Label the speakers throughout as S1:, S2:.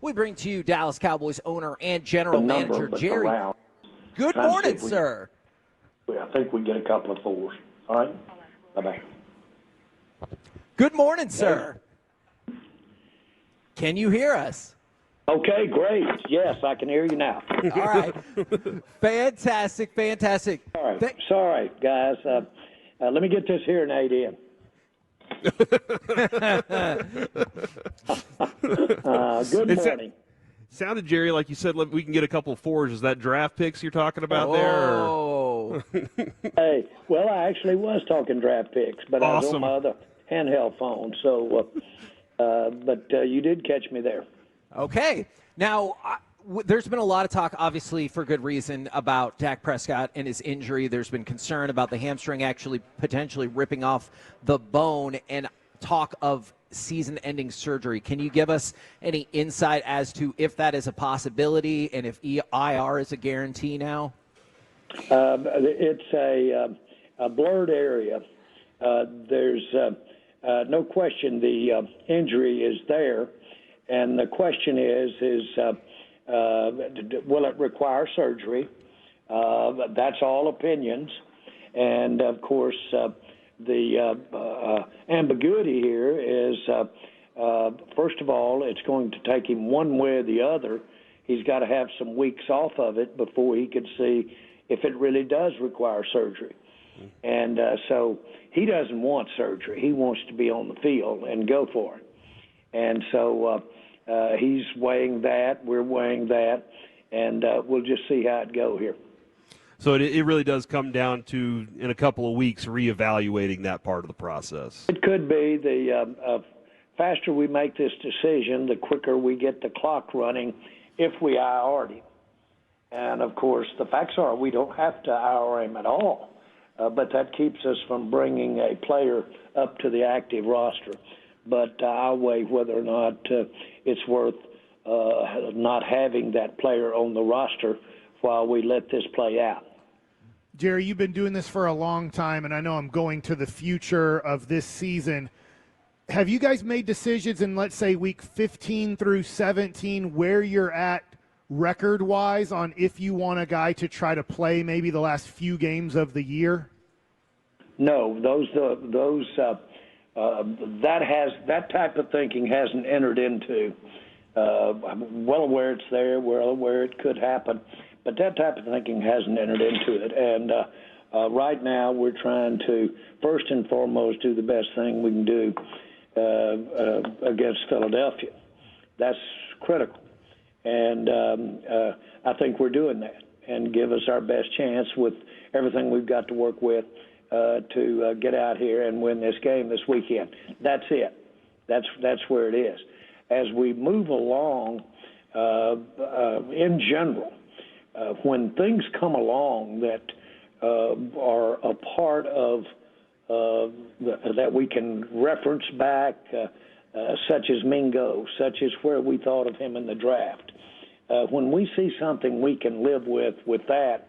S1: We bring to you Dallas Cowboys owner and general manager Jerry.
S2: Around.
S1: Good morning, sir.
S2: I think we get a couple of fours. All right? Bye-bye.
S1: Good morning, sir. Can you hear us?
S2: Okay, great. Yes, I can hear you now.
S1: All right. Fantastic.
S2: All right. Sorry, guys. Let me get this hearing aid in. Good morning.
S3: Sounded, Jerry, like you said we can get a couple of fours. Is that draft picks you're talking about there?
S1: Oh.
S2: Hey, well, I actually was talking draft picks, but I was on my other handheld phone. So, but you did catch me there.
S1: Okay. Now, there's been a lot of talk, obviously, for good reason, about Dak Prescott and his injury. There's been concern about the hamstring actually potentially ripping off the bone and talk of season-ending surgery. Can you give us any insight as to if that is a possibility and if IR is a guarantee now?
S2: It's a blurred area. There's no question the injury is there, and the question is will it require surgery? That's all opinions, and of course the ambiguity here is first of all, it's going to take him one way or the other. He's got to have some weeks off of it before he could see if it really does require surgery. And so he doesn't want surgery. He wants to be on the field and go for it. And so he's weighing that. We're weighing that. And we'll just see how it goes here.
S3: So it really does come down to, in a couple of weeks, reevaluating that part of the process.
S2: It could be. The faster we make this decision, the quicker we get the clock running if we IR'd him. And, of course, the facts are we don't have to IR him at all. But that keeps us from bringing a player up to the active roster. But I'll weigh whether or not it's worth not having that player on the roster while we let this play out.
S4: Jerry, you've been doing this for a long time, and I know I'm going to the future of this season. Have you guys made decisions in, let's say, week 15 through 17 where you're at record-wise on if you want a guy to try to play maybe the last few games of the year?
S2: No, that type of thinking hasn't entered into. I'm well aware it's there, well aware it could happen, but that type of thinking hasn't entered into it. And right now we're trying to, first and foremost, do the best thing we can do against Philadelphia. That's critical. And I think we're doing that and give us our best chance with everything we've got to work with to get out here and win this game this weekend. That's it. That's where it is. As we move along, in general, when things come along that are a part of that we can reference back, such as Mingo, such as where we thought of him in the draft. When we see something we can live with that,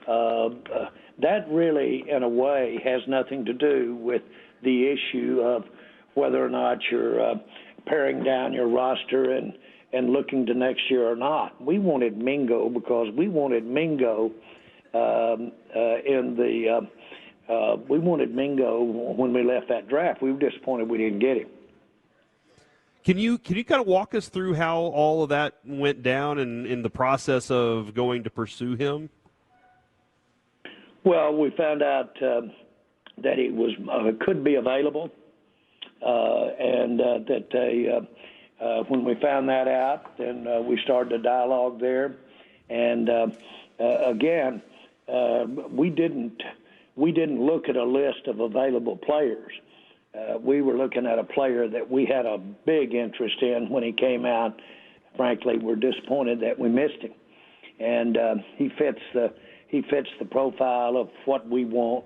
S2: that really, in a way, has nothing to do with the issue of whether or not you're paring down your roster and looking to next year or not. We wanted Mingo because we wanted Mingo we wanted Mingo when we left that draft. We were disappointed we didn't get him.
S3: Can you kind of walk us through how all of that went down in the process of going to pursue him?
S2: Well, we found out that he was could be available, and that when we found that out, then we started a dialogue there. And again, we didn't look at a list of available players. We were looking at a player that we had a big interest in when he came out. Frankly, we're disappointed that we missed him, and he fits the profile of what we want,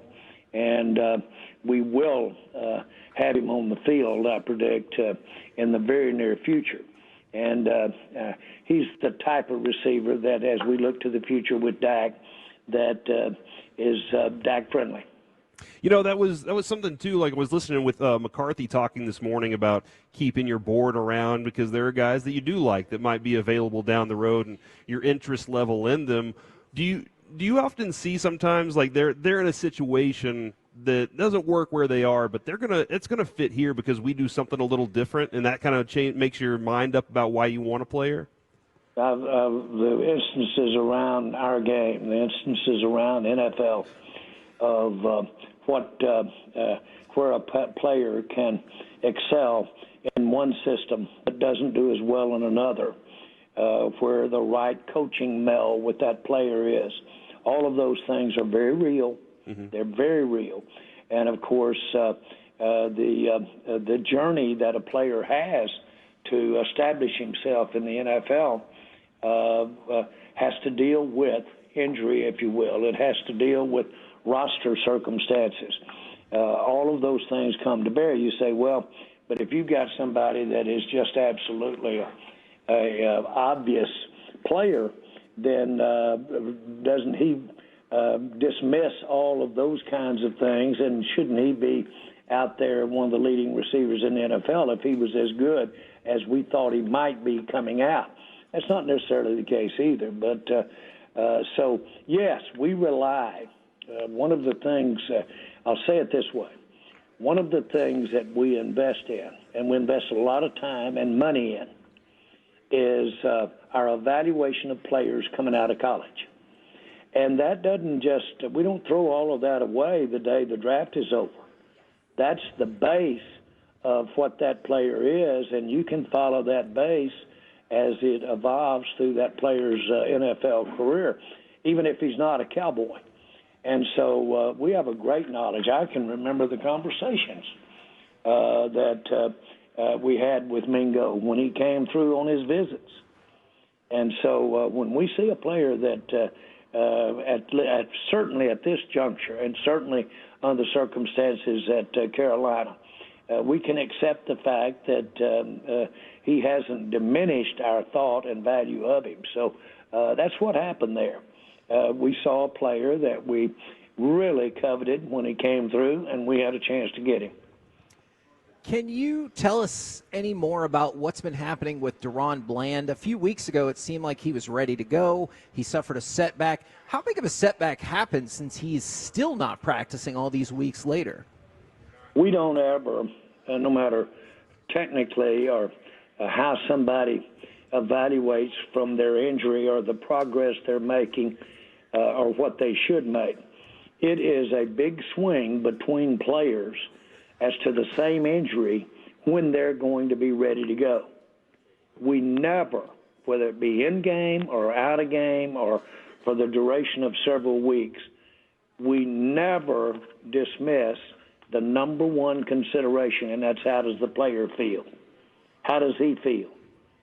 S2: and we will have him on the field, I predict, in the very near future. And he's the type of receiver that, as we look to the future with Dak, that is Dak friendly.
S3: That was something too. Like I was listening with McCarthy talking this morning about keeping your board around because there are guys that you do like that might be available down the road and your interest level in them. Do you often see sometimes like they're in a situation that doesn't work where they are, but it's gonna fit here because we do something a little different, and that kind of makes your mind up about why you want a player?
S2: The instances around our game, the instances around NFL of where a player can excel in one system but doesn't do as well in another, where the right coaching meld with that player is. All of those things are very real. Mm-hmm. They're very real. And, of course, the journey that a player has to establish himself in the NFL has to deal with injury, if you will. It has to deal with roster circumstances. All of those things come to bear. You say, well, but if you've got somebody that is just absolutely a obvious player, then doesn't he dismiss all of those kinds of things, and shouldn't he be out there one of the leading receivers in the NFL if he was as good as we thought he might be coming out? That's not necessarily the case either. But so, yes, we rely. One of the things, I'll say it this way, one of the things that we invest in, and we invest a lot of time and money in, is our evaluation of players coming out of college. And that doesn't just, we don't throw all of that away the day the draft is over. That's the base of what that player is, and you can follow that base as it evolves through that player's NFL career, even if he's not a Cowboy. And so we have a great knowledge. I can remember the conversations that we had with Mingo when he came through on his visits. And so when we see a player that certainly at this juncture and certainly under circumstances at Carolina, we can accept the fact that he hasn't diminished our thought and value of him. So that's what happened there. We saw a player that we really coveted when he came through, and we had a chance to get him.
S1: Can you tell us any more about what's been happening with Deron Bland? A few weeks ago, it seemed like he was ready to go. He suffered a setback. How big of a setback happened since he's still not practicing all these weeks later?
S2: We don't ever, no matter technically or how somebody evaluates from their injury or the progress they're making or what they should make, it is a big swing between players as to the same injury when they're going to be ready to go. We never, whether it be in game or out of game or for the duration of several weeks, we never dismiss the number one consideration, and that's how does the player feel? How does he feel?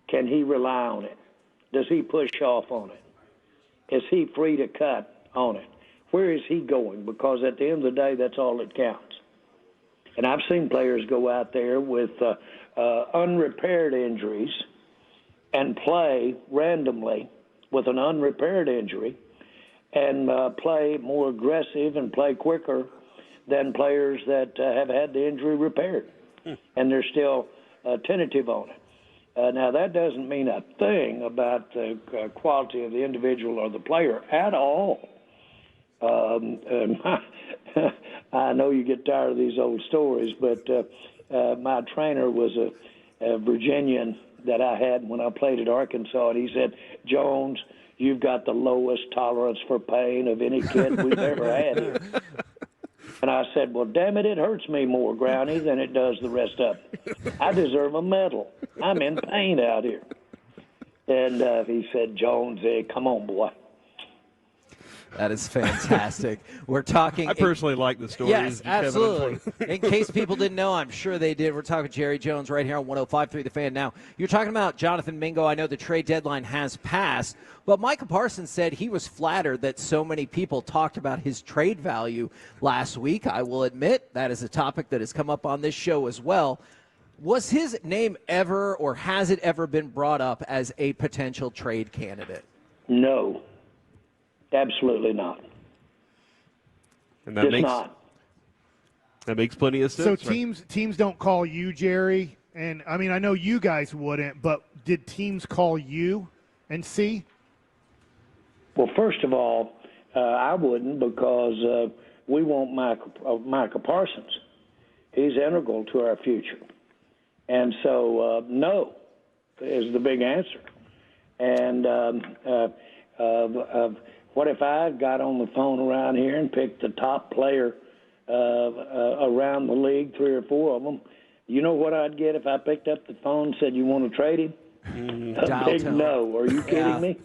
S2: Can he rely on it? Does he push off on it? Is he free to cut on it? Where is he going? Because at the end of the day, that's all that counts. And I've seen players go out there with unrepaired injuries and play randomly with an unrepaired injury and play more aggressive and play quicker than players that have had the injury repaired. And they're still tentative on it. Now, that doesn't mean a thing about the quality of the individual or the player at all. I know you get tired of these old stories, but my trainer was a Virginian that I had when I played at Arkansas, and he said, Jones, you've got the lowest tolerance for pain of any kid we've ever had here. And I said, well, damn it, it hurts me more, Brownie, than it does the rest of it. I deserve a medal. I'm in pain out here. And he said, Jones, come on, boy.
S1: That is fantastic. We're talking.
S3: I personally like the stories.
S1: Yes, absolutely. In case people didn't know, I'm sure they did. We're talking Jerry Jones right here on 105.3 The Fan. Now, you're talking about Jonathan Mingo. I know the trade deadline has passed, but Micah Parsons said he was flattered that so many people talked about his trade value last week. I will admit that is a topic that has come up on this show as well. Was his name ever, or has it ever been brought up as a potential trade candidate?
S2: No. Absolutely not.
S3: And that
S2: Just not.
S3: That makes plenty of sense.
S4: So
S3: right?
S4: teams don't call you, Jerry, and I mean I know you guys wouldn't, but did teams call you and see?
S2: Well, first of all, I wouldn't because we want Micah Parsons. He's integral to our future. And so, no is the big answer. And what if I got on the phone around here and picked the top player around the league, 3 or 4 of them? You know what I'd get if I picked up the phone and said, you want to trade him? A big no. Are you kidding me?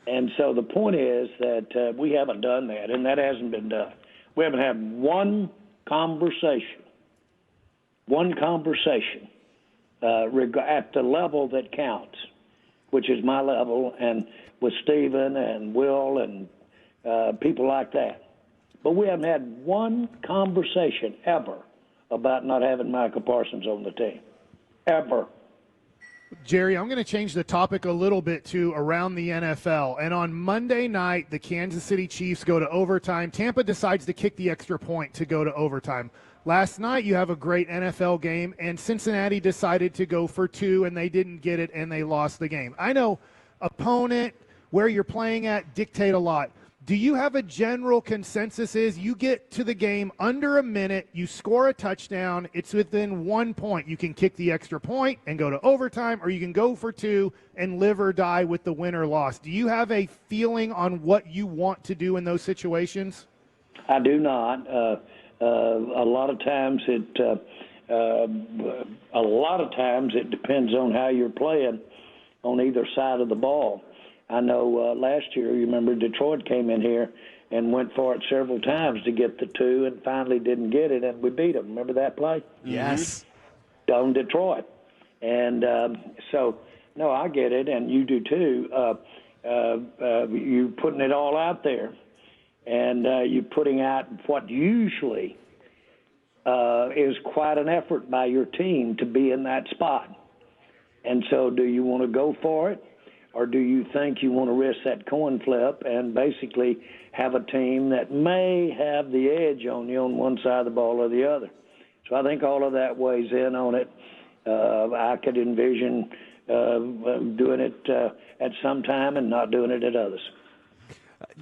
S2: And so the point is that we haven't done that, and that hasn't been done. We haven't had one conversation at the level that counts, which is my level, and with Stephen and Will and people like that. But we haven't had one conversation ever about not having Micah Parsons on the team, ever.
S4: Jerry, I'm going to change the topic a little bit to around the NFL. And on Monday night, the Kansas City Chiefs go to overtime. Tampa decides to kick the extra point to go to overtime. Last night, you have a great NFL game, and Cincinnati decided to go for 2, and they didn't get it, and they lost the game. I know opponent, where you're playing at, dictate a lot. Do you have a general consensus is you get to the game under a minute, you score a touchdown, it's within 1 point. You can kick the extra point and go to overtime, or you can go for 2 and live or die with the win or loss. Do you have a feeling on what you want to do in those situations?
S2: I do not. A lot of times it depends on how you're playing on either side of the ball. I know last year, you remember Detroit came in here and went for it several times to get the 2 and finally didn't get it, and we beat them. Remember that play?
S1: Yes.
S2: On Detroit. And so, no, I get it, and you do too. You're putting it all out there, and you're putting out what usually is quite an effort by your team to be in that spot. And so do you want to go for it? Or do you think you want to risk that coin flip and basically have a team that may have the edge on you on one side of the ball or the other? So I think all of that weighs in on it. I could envision doing it at some time and not doing it at others.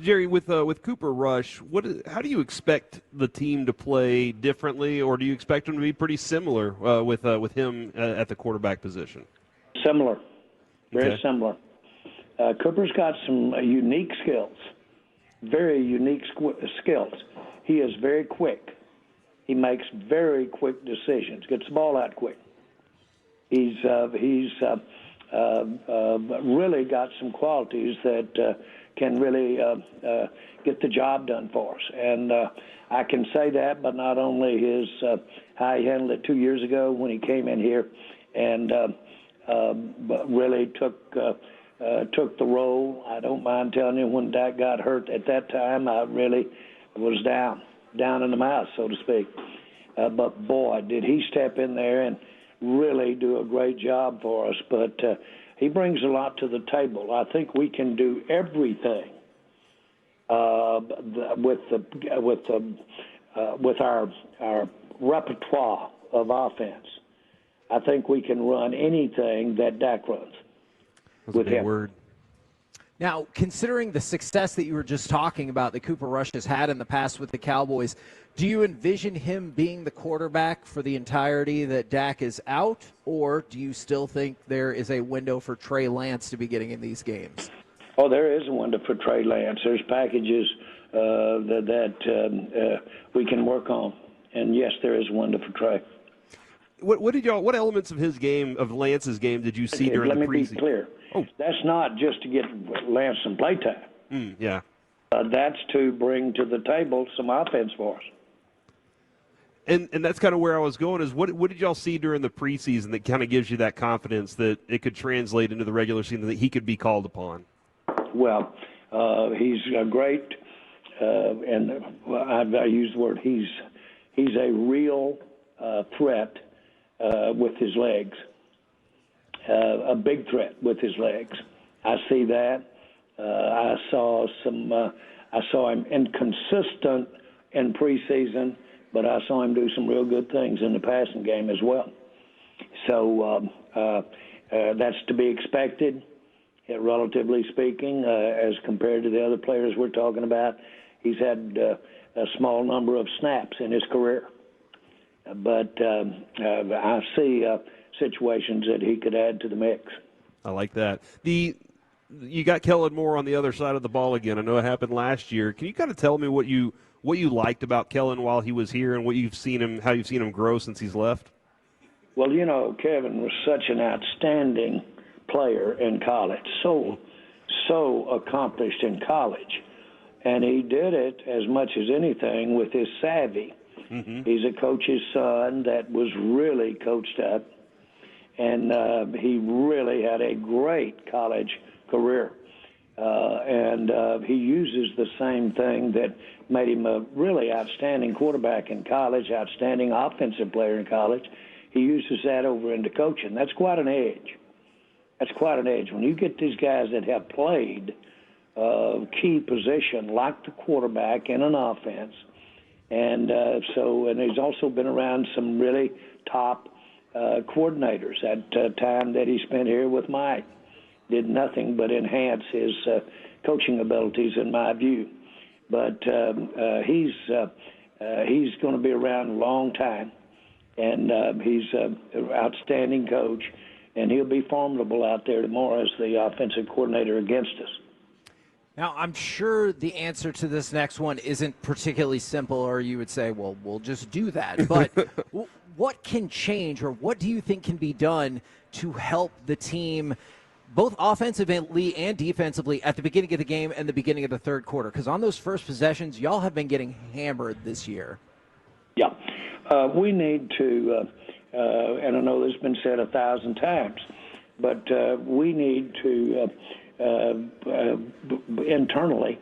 S3: Jerry, with Cooper Rush, how do you expect the team to play differently, or do you expect them to be pretty similar with him at the quarterback position?
S2: Similar, very similar. Cooper's got some unique skills, very unique skills. He is very quick. He makes very quick decisions, gets the ball out quick. He's really got some qualities that can really get the job done for us. And I can say that, but not only how he handled it 2 years ago when he came in here and but really took the role. I don't mind telling you, when Dak got hurt at that time, I really was down in the mouth, so to speak. But, boy, did he step in there and really do a great job for us. But he brings a lot to the table. I think we can do everything with our repertoire of offense. I think we can run anything that Dak runs.
S3: That's with a big him. Word.
S1: Now, considering the success that you were just talking about that Cooper Rush has had in the past with the Cowboys, do you envision him being the quarterback for the entirety that Dak is out, or do you still think there is a window for Trey Lance to be getting in these games?
S2: Oh, there is a window for Trey Lance. There's packages that we can work on, and yes, there is a window for Trey.
S3: What elements of his game, of Lance's game, did you see during the preseason?
S2: Let me be clear. Oh. That's not just to get Lance some playtime.
S3: Yeah.
S2: That's to bring to the table some offense for us.
S3: And that's kind of where I was going is what did y'all see during the preseason that kind of gives you that confidence that it could translate into the regular season, that he could be called upon?
S2: Well, he's a great, and I use the word, he's a real threat with his legs, a big threat with his legs. I see that. I saw him inconsistent in preseason, but I saw him do some real good things in the passing game as well. So that's to be expected, relatively speaking, as compared to the other players we're talking about. He's had a small number of snaps in his career. But I see situations that he could add to the mix.
S3: I like that. You got Kellen Moore on the other side of the ball again. I know it happened last year. Can you kind of tell me what you liked about Kellen while he was here, and how you've seen him grow since he's left?
S2: Well, Kevin was such an outstanding player in college, so accomplished in college, and he did it as much as anything with his savvy. Mm-hmm. He's a coach's son that was really coached up, and he really had a great college career. And he uses the same thing that made him a really outstanding quarterback in college, outstanding offensive player in college. He uses that over into coaching. That's quite an edge. That's quite an edge. When you get these guys that have played a key position like the quarterback in an offense, and he's also been around some really top coordinators. That time that he spent here with Mike did nothing but enhance his coaching abilities, in my view. But he's going to be around a long time, and he's an outstanding coach, and he'll be formidable out there tomorrow as the offensive coordinator against us.
S1: Now, I'm sure the answer to this next one isn't particularly simple, or you would say, well, we'll just do that. But what can change, or what do you think can be done to help the team both offensively and defensively at the beginning of the game and the beginning of the third quarter? Because on those first possessions, y'all have been getting hammered this year.
S2: Yeah. We need to, and I know this has been said 1,000 times, but we need to internally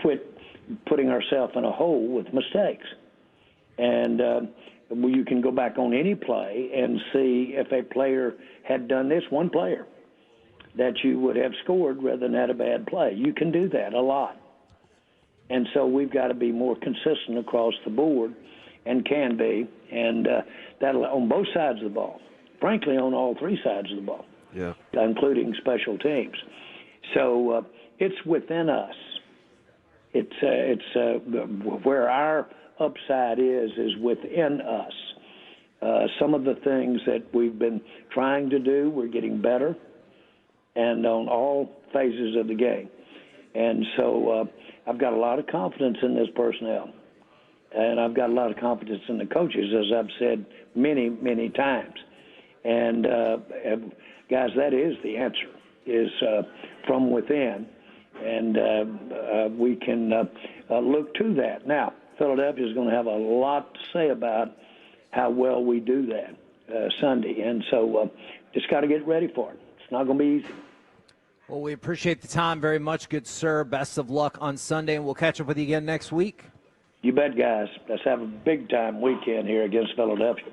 S2: quit putting ourselves in a hole with mistakes. And you can go back on any play and see if a player had done this, one player, that you would have scored rather than had a bad play. You can do that a lot. And so we've got to be more consistent across the board, and can be, and that'll on both sides of the ball. Frankly, on all three sides of the ball,
S3: yeah,
S2: including special teams. So it's within us. It's where our upside is within us. Some of the things that we've been trying to do, we're getting better, and on all phases of the game. And so I've got a lot of confidence in this personnel, and I've got a lot of confidence in the coaches, as I've said many, many times. And guys, that is the answer, is from within, and we can look to that. Now, Philadelphia is going to have a lot to say about how well we do that Sunday, and so just got to get ready for it. It's not going to be easy.
S1: Well, we appreciate the time very much, good sir. Best of luck on Sunday, and we'll catch up with you again next week.
S2: You bet, guys. Let's have a big-time weekend here against Philadelphia.